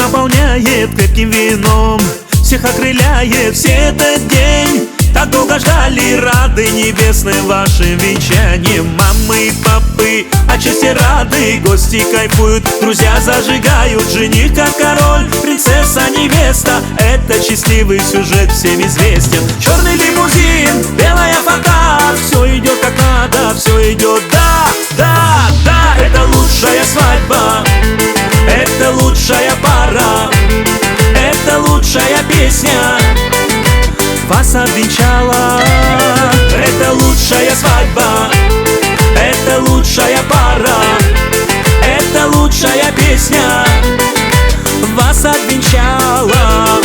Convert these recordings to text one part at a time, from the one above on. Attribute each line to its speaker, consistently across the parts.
Speaker 1: наполняет крепким вином, всех окрыляет все этот день. Так долго ждали, рады небесным вашим венчанием. Мамы и папы отчасти рады, гости кайфуют, друзья зажигают. Жених как король, принцесса невеста, это счастливый сюжет всем известен. Черный лимузин, белая фата, все идет как надо, все идет, да, да, да. Это лучшая свадьба, это лучшая пара, это лучшая песня вас обвенчала. Это лучшая свадьба, это лучшая пара, это лучшая песня вас обвенчала.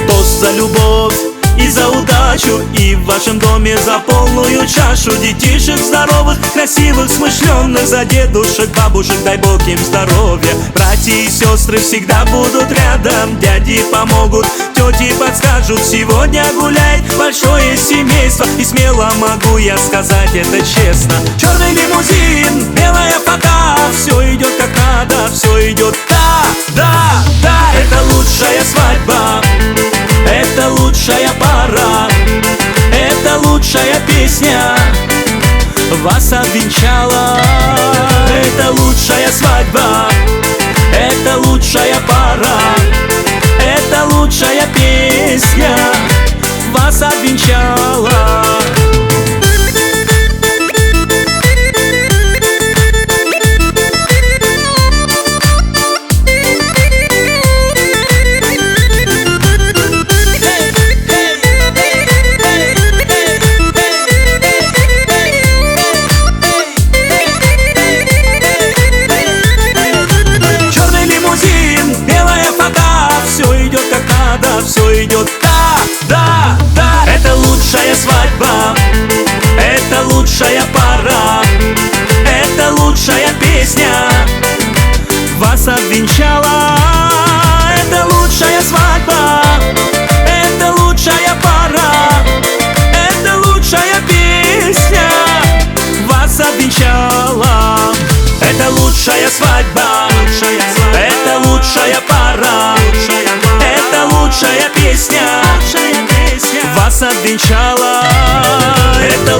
Speaker 1: Тост за любовь и за удачу, и в вашем доме за полную чашу. Детишек здоровых, красивых, смышленных, за дедушек, бабушек, дай Бог им здоровья. Братья и сестры всегда будут рядом, дяди помогут, тети подскажут. Сегодня гуляет большое семейство, и смело могу я сказать это честно. Черный лимузин, белая фата, все идет как надо, все идет, да, да, да. Это лучшая свадьба, это лучшая пара, это лучшая песня вас обвенчала. Это лучшая свадьба, это лучшая пара, это лучшая песня вас обвенчала. Все идет, да, да, да. Это лучшая свадьба, это лучшая пара, это лучшая песня вас обвенчала. Это лучшая свадьба, это лучшая пара, это лучшая песня вас обвенчала. Это лучшая свадьба, это лучшая пара, это лучшая песня вас обвенчала. Это